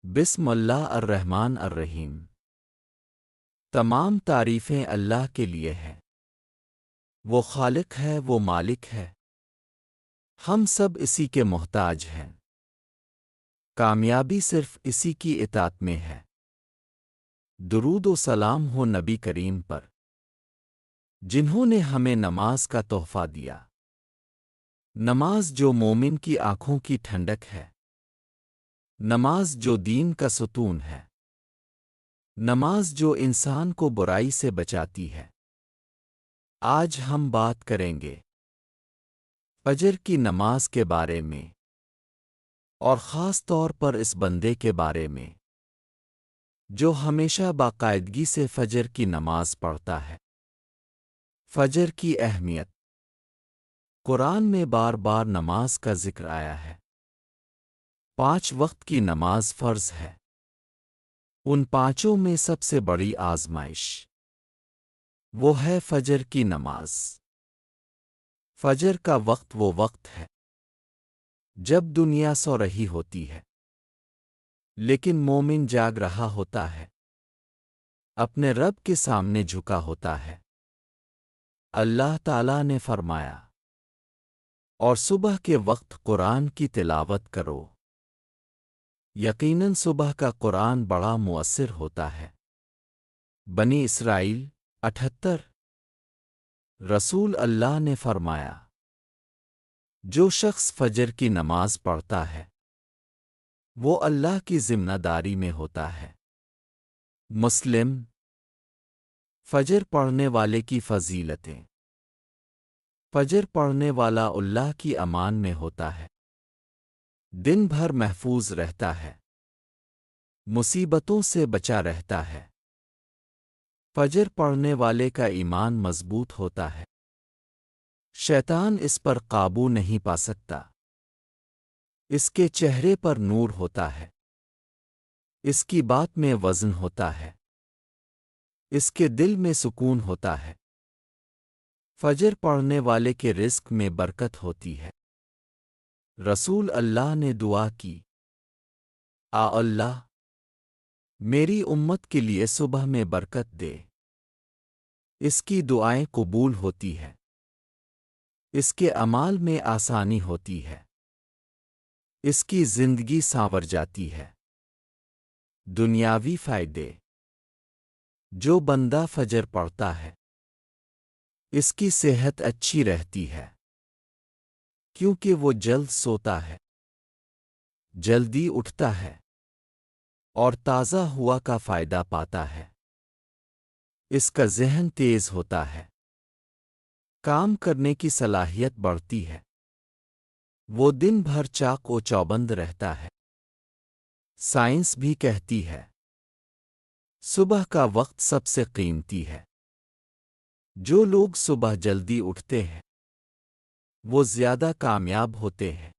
بسم اللہ الرحمن الرحیم۔ تمام تعریفیں اللہ کے لیے ہیں۔ وہ خالق ہے، وہ مالک ہے، ہم سب اسی کے محتاج ہیں۔ کامیابی صرف اسی کی اطاعت میں ہے۔ درود و سلام ہو نبی کریم پر، جنہوں نے ہمیں نماز کا تحفہ دیا۔ نماز جو مومن کی آنکھوں کی ٹھنڈک ہے، نماز جو دین کا ستون ہے، نماز جو انسان کو برائی سے بچاتی ہے۔ آج ہم بات کریں گے فجر کی نماز کے بارے میں، اور خاص طور پر اس بندے کے بارے میں جو ہمیشہ باقاعدگی سے فجر کی نماز پڑھتا ہے۔ فجر کی اہمیت۔ قرآن میں بار بار نماز کا ذکر آیا ہے۔ 5 وقت کی نماز فرض ہے۔ ان 5 میں سب سے بڑی آزمائش وہ ہے فجر کی نماز۔ فجر کا وقت وہ وقت ہے جب دنیا سو رہی ہوتی ہے، لیکن مومن جاگ رہا ہوتا ہے، اپنے رب کے سامنے جھکا ہوتا ہے۔ اللہ تعالیٰ نے فرمایا، اور صبح کے وقت قرآن کی تلاوت کرو۔ یقیناً صبح کا قرآن بڑا مؤثر ہوتا ہے۔ بنی اسرائیل 78۔ رسول اللہ نے فرمایا، جو شخص فجر کی نماز پڑھتا ہے وہ اللہ کی ذمہ داری میں ہوتا ہے۔ مسلم۔ فجر پڑھنے والے کی فضیلتیں۔ فجر پڑھنے والا اللہ کی امان میں ہوتا ہے، دن بھر محفوظ رہتا ہے، مصیبتوں سے بچا رہتا ہے۔ فجر پڑھنے والے کا ایمان مضبوط ہوتا ہے، شیطان اس پر قابو نہیں پا سکتا۔ اس کے چہرے پر نور ہوتا ہے، اس کی بات میں وزن ہوتا ہے، اس کے دل میں سکون ہوتا ہے۔ فجر پڑھنے والے کے رزق میں برکت ہوتی ہے۔ رسول اللہ نے دعا کی، اللہ میری امت کے لیے صبح میں برکت دے۔ اس کی دعائیں قبول ہوتی ہے، اس کے اعمال میں آسانی ہوتی ہے، اس کی زندگی سانور جاتی ہے۔ دنیاوی فائدے۔ جو بندہ فجر پڑھتا ہے اس کی صحت اچھی رہتی ہے، کیونکہ وہ جلد سوتا ہے، جلدی اٹھتا ہے، اور تازہ ہوا کا فائدہ پاتا ہے۔ اس کا ذہن تیز ہوتا ہے، کام کرنے کی صلاحیت بڑھتی ہے، وہ دن بھر چاق و چوبند رہتا ہے۔ سائنس بھی کہتی ہے، صبح کا وقت سب سے قیمتی ہے۔ جو لوگ صبح جلدی اٹھتے ہیں وہ زیادہ کامیاب ہوتے ہیں۔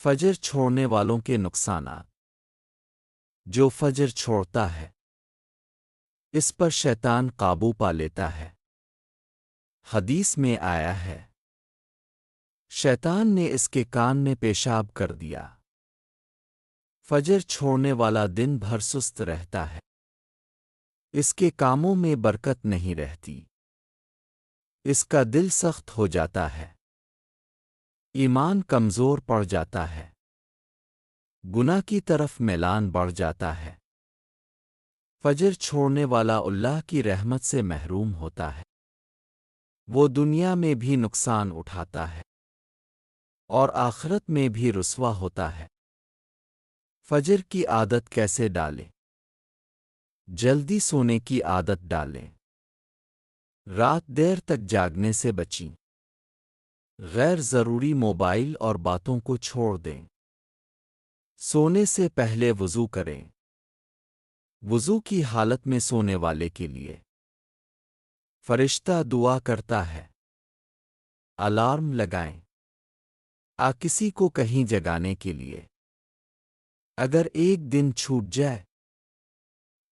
فجر چھوڑنے والوں کے نقصانات۔ جو فجر چھوڑتا ہے اس پر شیطان قابو پا لیتا ہے۔ حدیث میں آیا ہے، شیطان نے اس کے کان میں پیشاب کر دیا۔ فجر چھوڑنے والا دن بھر سست رہتا ہے، اس کے کاموں میں برکت نہیں رہتی، اس کا دل سخت ہو جاتا ہے، ایمان کمزور پڑ جاتا ہے، گناہ کی طرف میلان بڑھ جاتا ہے۔ فجر چھوڑنے والا اللہ کی رحمت سے محروم ہوتا ہے، وہ دنیا میں بھی نقصان اٹھاتا ہے اور آخرت میں بھی رسوا ہوتا ہے۔ فجر کی عادت کیسے ڈالیں؟ جلدی سونے کی عادت ڈالیں۔ رات دیر تک جاگنے سے بچیں۔ غیر ضروری موبائل اور باتوں کو چھوڑ دیں۔ سونے سے پہلے وضو کریں۔ وضو کی حالت میں سونے والے کے لیے فرشتہ دعا کرتا ہے۔ الارم لگائیں، کسی کو کہیں جگانے کے لیے۔ اگر ایک دن چھوٹ جائے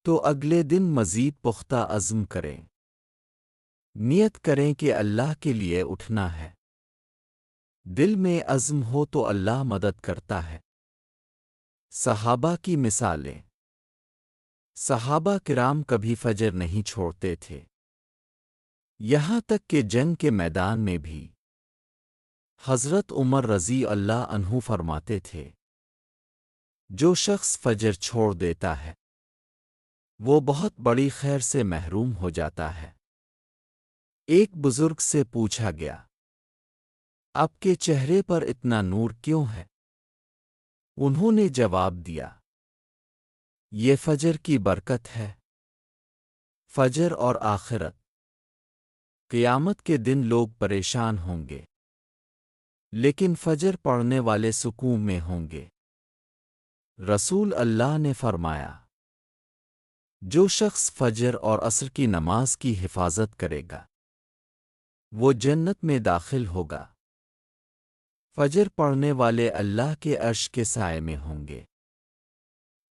تو اگلے دن مزید پختہ عزم کریں۔ نیت کریں کہ اللہ کے لیے اٹھنا ہے۔ دل میں عزم ہو تو اللہ مدد کرتا ہے۔ صحابہ کی مثالیں۔ صحابہ کرام کبھی فجر نہیں چھوڑتے تھے، یہاں تک کہ جنگ کے میدان میں بھی۔ حضرت عمر رضی اللہ عنہ فرماتے تھے، جو شخص فجر چھوڑ دیتا ہے وہ بہت بڑی خیر سے محروم ہو جاتا ہے۔ ایک بزرگ سے پوچھا گیا، آپ کے چہرے پر اتنا نور کیوں ہے؟ انہوں نے جواب دیا، یہ فجر کی برکت ہے۔ فجر اور آخرت۔ قیامت کے دن لوگ پریشان ہوں گے، لیکن فجر پڑھنے والے سکون میں ہوں گے۔ رسول اللہ نے فرمایا، جو شخص فجر اور عصر کی نماز کی حفاظت کرے گا وہ جنت میں داخل ہوگا۔ فجر پڑھنے والے اللہ کے عرش کے سائے میں ہوں گے،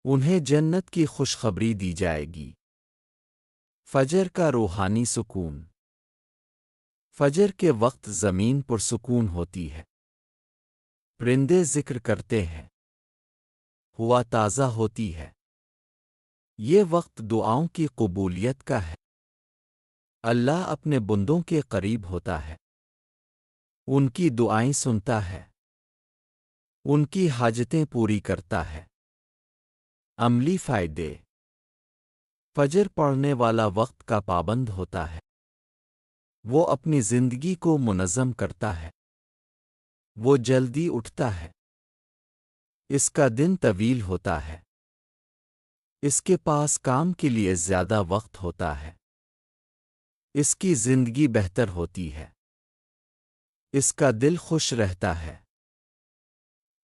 انہیں جنت کی خوشخبری دی جائے گی۔ فجر کا روحانی سکون۔ فجر کے وقت زمین پرسکون ہوتی ہے، پرندے ذکر کرتے ہیں، ہوا تازہ ہوتی ہے۔ یہ وقت دعاؤں کی قبولیت کا ہے۔ اللہ اپنے بندوں کے قریب ہوتا ہے، ان کی دعائیں سنتا ہے، ان کی حاجتیں پوری کرتا ہے۔ عملی فائدے۔ فجر پڑھنے والا وقت کا پابند ہوتا ہے، وہ اپنی زندگی کو منظم کرتا ہے، وہ جلدی اٹھتا ہے، اس کا دن طویل ہوتا ہے، اس کے پاس کام کے لیے زیادہ وقت ہوتا ہے، اس کی زندگی بہتر ہوتی ہے، اس کا دل خوش رہتا ہے،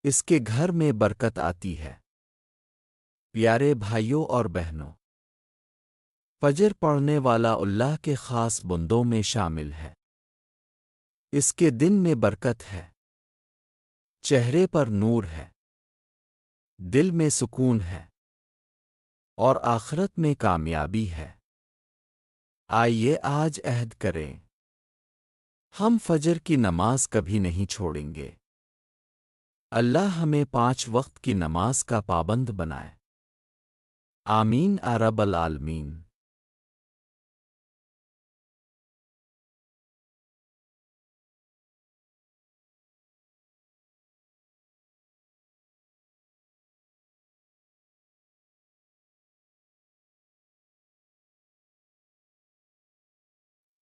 اس کے گھر میں برکت آتی ہے۔ پیارے بھائیوں اور بہنوں، فجر پڑھنے والا اللہ کے خاص بندوں میں شامل ہے۔ اس کے دن میں برکت ہے، چہرے پر نور ہے، دل میں سکون ہے، اور آخرت میں کامیابی ہے۔ آئیے آج عہد کریں، ہم فجر کی نماز کبھی نہیں چھوڑیں گے۔ اللہ ہمیں 5 وقت کی نماز کا پابند بنائے۔ آمین یا رب العالمین۔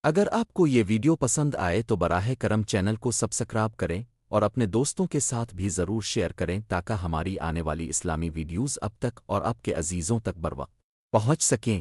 اگر آپ کو یہ ویڈیو پسند آئے تو براہ کرم چینل کو سبسکرائب کریں اور اپنے دوستوں کے ساتھ بھی ضرور شیئر کریں تاکہ ہماری آنے والی اسلامی ویڈیوز اب تک اور آپ کے عزیزوں تک بروقت پہنچ سکیں۔